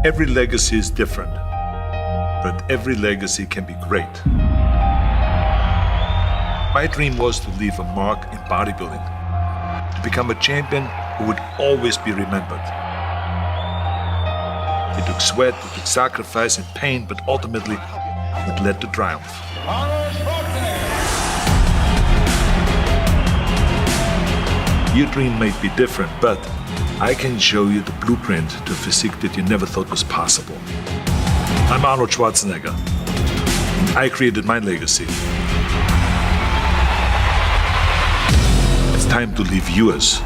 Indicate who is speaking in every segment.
Speaker 1: Every legacy is different, but every legacy can be great. My dream was to leave a mark in bodybuilding, to become a champion who would always be remembered. It took sweat, it took sacrifice and pain, but ultimately it led to triumph. Your dream may be different, but I can show you the blueprint to a physique that you never thought was possible. I'm Arnold Schwarzenegger, and I created my legacy. It's time to leave yours.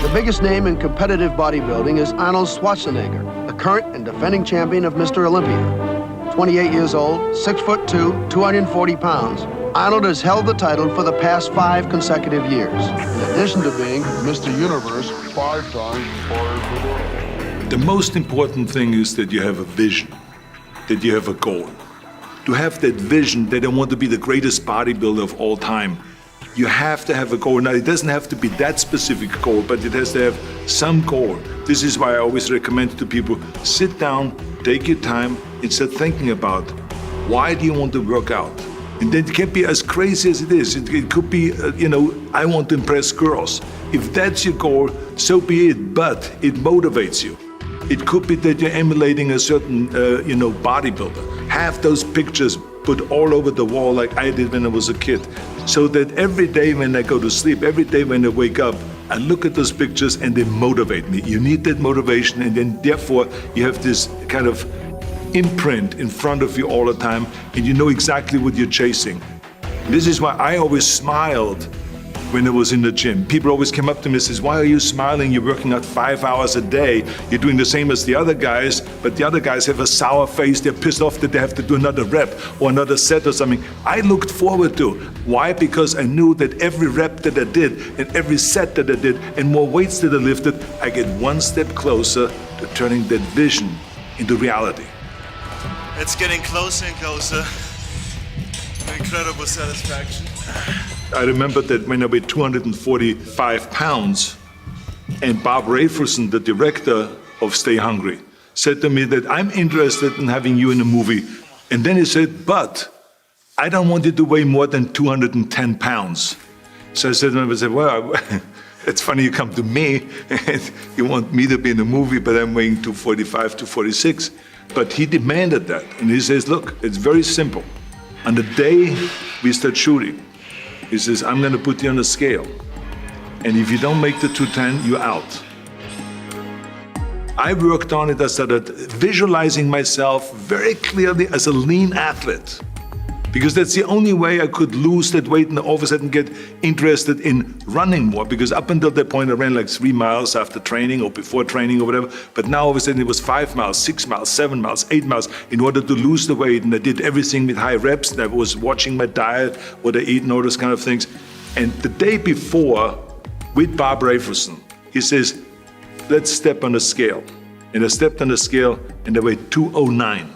Speaker 2: The biggest name in competitive bodybuilding is Arnold Schwarzenegger, the current and defending champion of Mr. Olympia. 28 years old, 6'2", 240 pounds. Arnold has held the title for the past 5 consecutive years, in addition to being Mr. Universe 5 times.
Speaker 1: The most important thing is that you have a vision, that you have a goal. To have that vision that I want to be the greatest bodybuilder of all time, you have to have a goal. Now, it doesn't have to be that specific goal, but it has to have some goal. This is why I always recommend to people, sit down, take your time, and start thinking about why do you want to work out? And then it can be as crazy as it is. It could be, I want to impress girls. If that's your goal, so be it, but it motivates you. It could be that you're emulating a certain, bodybuilder. Have those pictures put all over the wall like I did when I was a kid, so that every day when I go to sleep, every day when I wake up, I look at those pictures and they motivate me. You need that motivation, and then therefore you have this kind of imprint in front of you all the time, and you know exactly what you're chasing. This is why I always smiled when I was in the gym. People always came up to me and says, why are you smiling? You're working out 5 hours a day. You're doing the same as the other guys, but the other guys have a sour face. They're pissed off that they have to do another rep or another set or something. I looked forward to. Why? Because I knew that every rep that I did and every set that I did and more weights that I lifted, I get one step closer to turning that vision into reality.
Speaker 3: It's getting closer and closer. Incredible satisfaction.
Speaker 1: I remember that when I weighed 245 pounds, and Bob Raferson, the director of Stay Hungry, said to me that I'm interested in having you in a movie. And then he said, but I don't want you to weigh more than 210 pounds. So I said to him, well, it's funny you come to me and you want me to be in a movie, but I'm weighing 245, 246. But he demanded that. And he says, look, it's very simple. On the day we start shooting, he says, I'm going to put you on a scale. And if you don't make the 210, you're out. I worked on it. I started visualizing myself very clearly as a lean athlete, because that's the only way I could lose that weight and all of a sudden get interested in running more. Because up until that point, I ran like 3 miles after training or before training or whatever. But now all of a sudden it was 5 miles, 6 miles, 7 miles, 8 miles in order to lose the weight. And I did everything with high reps. And I was watching my diet, what I eat and all those kind of things. And the day before, with Bob Raferson, he says, let's step on the scale. And I stepped on the scale and I weighed 209.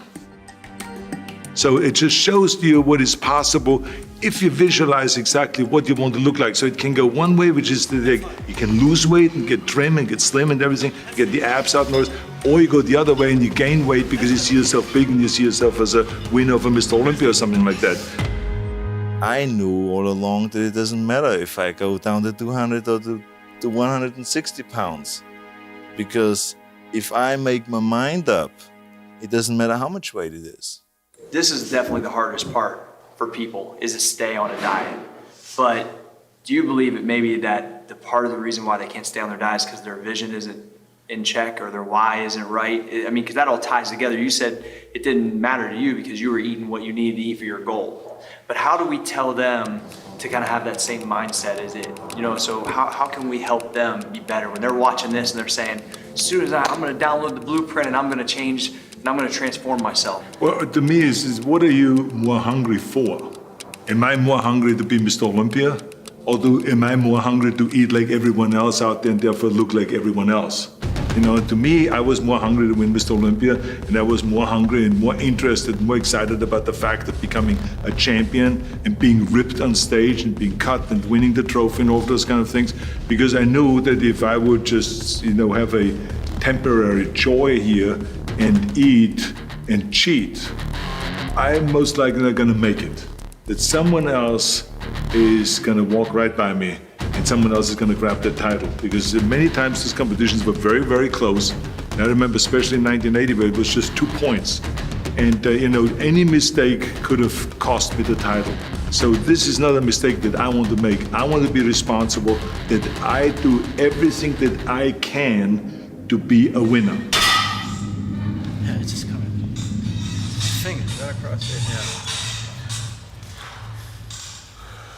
Speaker 1: So it just shows to you what is possible if you visualize exactly what you want to look like. So it can go one way, which is that you can lose weight and get trim and get slim and everything, get the abs out and all this. Or you go the other way and you gain weight because you see yourself big and you see yourself as a winner of a Mr. Olympia or something like that.
Speaker 3: I knew all along that it doesn't matter if I go down to 200 or to 160 pounds. Because if I make my mind up, it doesn't matter how much weight it is.
Speaker 4: This is definitely the hardest part for people, is to stay on a diet. But do you believe it maybe that the part of the reason why they can't stay on their diet is because their vision isn't in check or their why isn't right? I mean, because that all ties together. You said it didn't matter to you because you were eating what you needed to eat for your goal. But how do we tell them to kind of have that same mindset as it, so how can we help them be better when they're watching this and they're saying, as soon as I'm going to download the blueprint and I'm going to change and I'm going to transform myself?
Speaker 1: Well, to me, is what are you more hungry for? Am I more hungry to be Mr. Olympia? Or am I more hungry to eat like everyone else out there and therefore look like everyone else? You know, to me, I was more hungry to win Mr. Olympia, and I was more hungry and more interested, more excited about the fact of becoming a champion and being ripped on stage and being cut and winning the trophy and all those kind of things, because I knew that if I would just, you know, have a temporary joy here and eat and cheat, I'm most likely not gonna make it. That someone else is gonna walk right by me and someone else is gonna grab the title. Because many times these competitions were very, very close. And I remember especially in 1980 where it was just 2 points. And you know, any mistake could have cost me the title. So this is not a mistake that I want to make. I want to be responsible that I do everything that I can to be a winner.
Speaker 5: Yeah, it's just coming. Fingers right across it, yeah.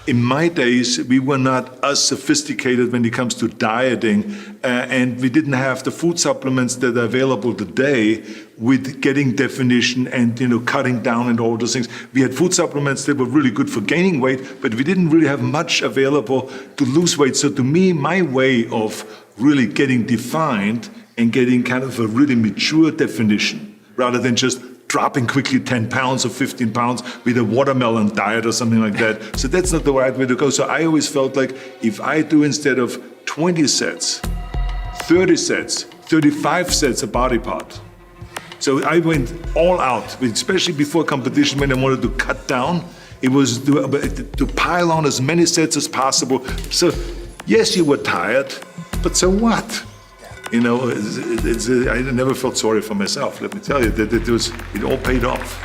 Speaker 1: In my days, we were not as sophisticated when it comes to dieting, and we didn't have the food supplements that are available today with getting definition and, you know, cutting down and all those things. We had food supplements that were really good for gaining weight, but we didn't really have much available to lose weight. So to me, my way of really getting defined and getting kind of a really mature definition, rather than just dropping quickly 10 pounds or 15 pounds with a watermelon diet or something like that. So that's not the right way to go. So I always felt like if I do instead of 20 sets, 30 sets, 35 sets a body part. So I went all out, especially before competition when I wanted to cut down. It was to pile on as many sets as possible. So yes, you were tired, but so what? You know, I never felt sorry for myself. Let me tell you that it all paid off.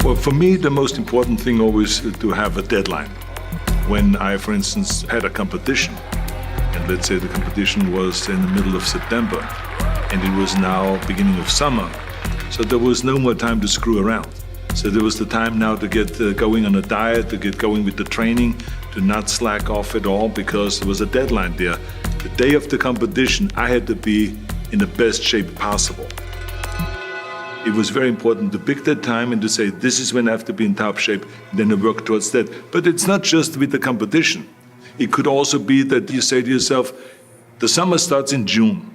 Speaker 1: Well, for me, the most important thing always is to have a deadline. When I, for instance, had a competition, and let's say the competition was in the middle of September, and it was now beginning of summer, so there was no more time to screw around. So there was the time now to get going on a diet, to get going with the training, to not slack off at all because there was a deadline there. The day of the competition, I had to be in the best shape possible. It was very important to pick that time and to say, this is when I have to be in top shape, and then to work towards that. But it's not just with the competition. It could also be that you say to yourself, the summer starts in June.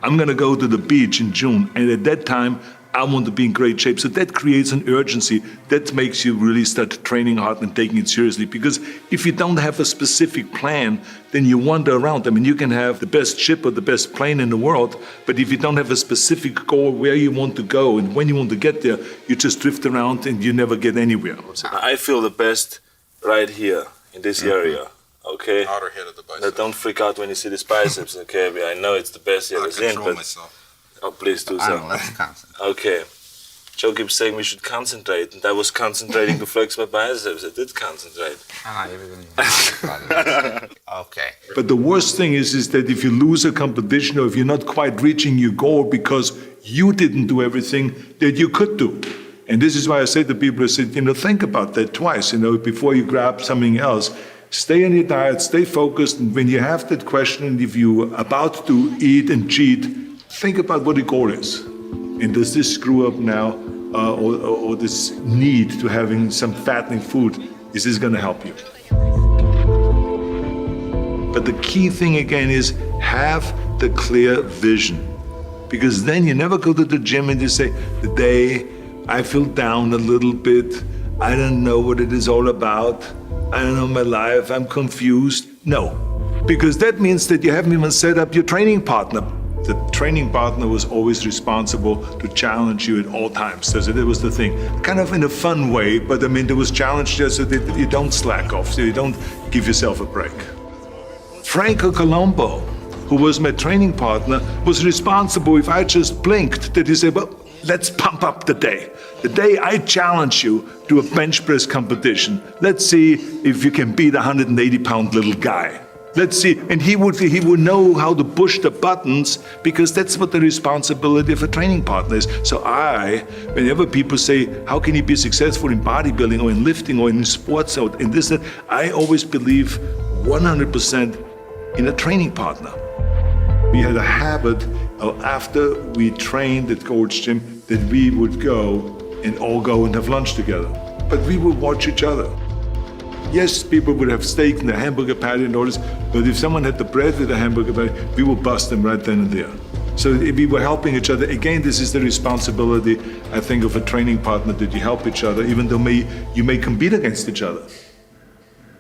Speaker 1: I'm gonna go to the beach in June, and at that time, I want to be in great shape. So that creates an urgency that makes you really start training hard and taking it seriously. Because if you don't have a specific plan, then you wander around. I mean, you can have the best ship or the best plane in the world, but if you don't have a specific goal where you want to go and when you want to get there, you just drift around and you never get anywhere.
Speaker 3: I feel the best right here in this area. Okay.
Speaker 6: Outer head of the bicep.
Speaker 3: Now don't freak out when you see this biceps. Okay, I know it's the best you ever seen, but
Speaker 6: myself.
Speaker 3: oh, please do
Speaker 6: I
Speaker 3: so.
Speaker 6: don't know, let's concentrate.
Speaker 3: Okay. Joe keeps saying we should concentrate, and I was concentrating to flex my biceps. I did concentrate.
Speaker 6: Okay.
Speaker 1: But the worst thing is that if you lose a competition or if you're not quite reaching your goal because you didn't do everything that you could do. And this is why I say to people, I said, you know, think about that twice, you know, before you grab something else. Stay on your diet, stay focused, and when you have that question, and if you're about to eat and cheat, think about what the goal is. And does this screw up now, or this need to having some fattening food, is this gonna help you? But the key thing again is have the clear vision. Because then you never go to the gym and you say, today I feel down a little bit, I don't know what it is all about, I don't know my life, I'm confused. No, because that means that you haven't even set up your training partner. The training partner was always responsible to challenge you at all times. So that was the thing. Kind of in a fun way, but I mean, there was challenge there so that you don't slack off, so you don't give yourself a break. Franco Colombo, who was my training partner, was responsible if I just blinked, that he said, well, let's pump up the day. The day I challenge you to a bench press competition. Let's see if you can beat a 180-pound little guy. Let's see, and he would know how to push the buttons because that's what the responsibility of a training partner is. So whenever people say, how can you be successful in bodybuilding or in lifting or in sports or in this, that, I always believe 100% in a training partner. We had a habit of after we trained at Gold's Gym that we would go and all go and have lunch together. but we would watch each other. Yes, people would have steak and a hamburger patty and all this, but if someone had the bread with a hamburger patty, we would bust them right then and there. So if we were helping each other. Again, this is the responsibility, I think, of a training partner, that you help each other, even though you may compete against each other.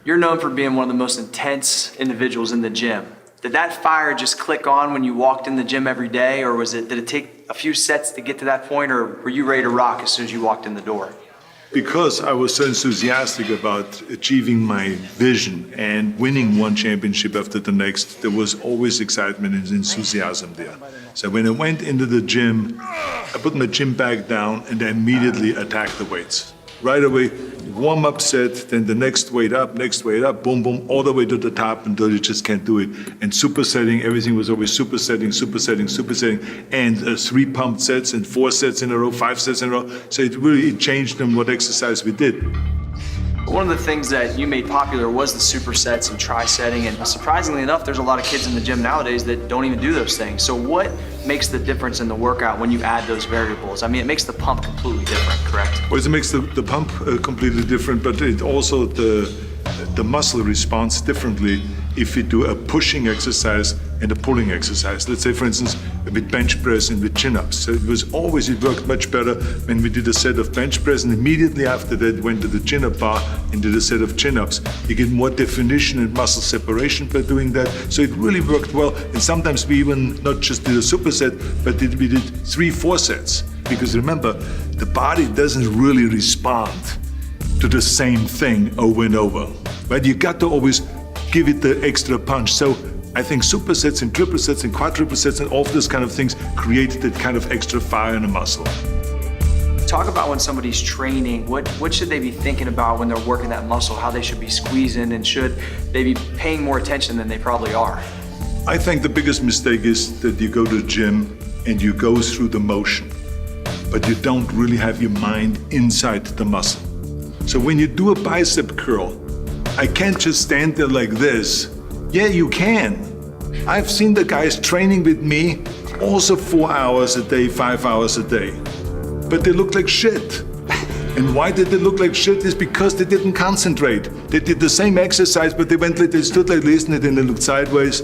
Speaker 4: You're known for being one of the most intense individuals in the gym. Did that fire just click on when you walked in the gym every day, or did it take a few sets to get to that point, or were you ready to rock as soon as you walked in the door?
Speaker 1: Because I was so enthusiastic about achieving my vision and winning one championship after the next, there was always excitement and enthusiasm there. So when I went into the gym, I put my gym bag down and I immediately attacked the weights. Right away, warm-up set, then the next weight up, boom, boom, all the way to the top until you just can't do it. And supersetting, everything was always supersetting, and 3 pumped sets and 4 sets in a row, 5 sets in a row. So it changed on what exercise we did.
Speaker 4: One of the things that you made popular was the supersets and tri-setting, and surprisingly enough, there's a lot of kids in the gym nowadays that don't even do those things. So what makes the difference in the workout when you add those variables? I mean, it makes the pump completely different, correct?
Speaker 1: Well, it makes the pump completely different, but it also the muscle responds differently if you do a pushing exercise and a pulling exercise. Let's say, for instance, with bench press and with chin-ups. So it worked much better when we did a set of bench press, and immediately after that went to the chin-up bar and did a set of chin-ups. You get more definition and muscle separation by doing that. So it really worked well. And sometimes we even not just did a superset, but we did 3-4 sets. Because remember, the body doesn't really respond to the same thing over and over. Right? You got to always give it the extra punch. So I think supersets and triple sets and quadruple sets and all of those kind of things create that kind of extra fire in the muscle.
Speaker 4: Talk about when somebody's training, what should they be thinking about when they're working that muscle, how they should be squeezing, and should they be paying more attention than they probably are?
Speaker 1: I think the biggest mistake is that you go to the gym and you go through the motion, but you don't really have your mind inside the muscle. So when you do a bicep curl, I can't just stand there like this. Yeah, you can. I've seen the guys training with me also 4 hours a day, 5 hours a day. But they look like shit. And why did they look like shit? Is because they didn't concentrate. They did the same exercise, but they stood like this and then they looked sideways.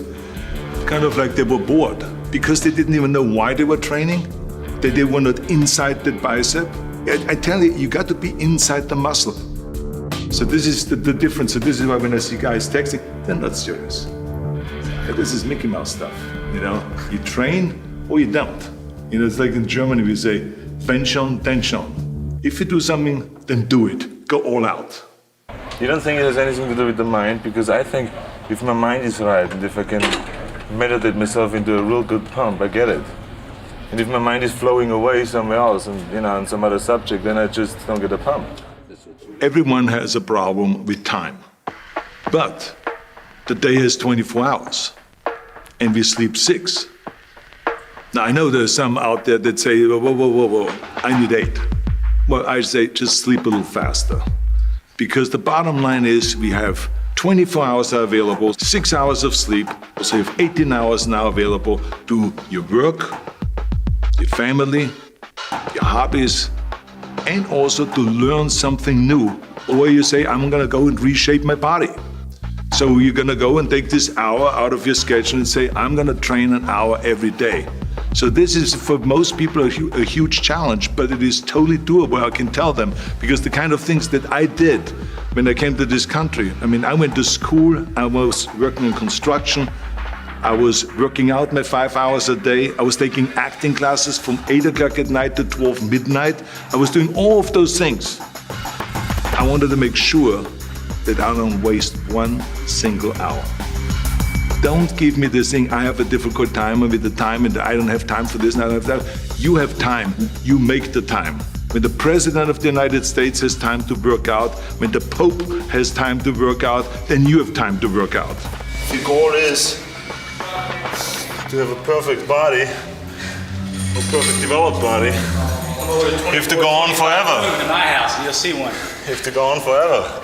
Speaker 1: Kind of like they were bored. Because they didn't even know why they were training. That they were not inside the bicep. I tell you, you got to be inside the muscle. So this is the difference. So this is why when I see guys texting, they're not serious. This is Mickey Mouse stuff, you know? You train or you don't. You know, it's like in Germany we say, wenn schon, denn schon. If you do something, then do it. Go all out.
Speaker 3: You don't think it has anything to do with the mind? Because I think if my mind is right and if I can meditate myself into a real good pump, I get it. And if my mind is flowing away somewhere else and, you know, on some other subject, then I just don't get a pump.
Speaker 1: Everyone has a problem with time. But the day has 24 hours and we sleep 6. Now, I know there's some out there that say, whoa, I need 8. Well, I say just sleep a little faster. Because the bottom line is we have 24 hours are available, 6 hours of sleep, so you have 18 hours now available to your work, your family, your hobbies, and also to learn something new. Or you say, I'm gonna go and reshape my body. So you're gonna go and take this hour out of your schedule and say, I'm gonna train an hour every day. So this is, for most people, a huge challenge, but it is totally doable, I can tell them, because the kind of things that I did when I came to this country. I mean, I went to school, I was working in construction, I was working out my 5 hours a day. I was taking acting classes from 8 o'clock at night to 12 midnight. I was doing all of those things. I wanted to make sure that I don't waste one single hour. Don't give me this thing, I have a difficult time with the time and I don't have time for this and I don't have that. You have time, you make the time. When the President of the United States has time to work out, when the Pope has time to work out, then you have time to work out.
Speaker 3: The goal is to have a perfect body, a perfect developed body. You have to go on forever.
Speaker 5: Move to my house and you'll see one.
Speaker 3: You have to go on forever.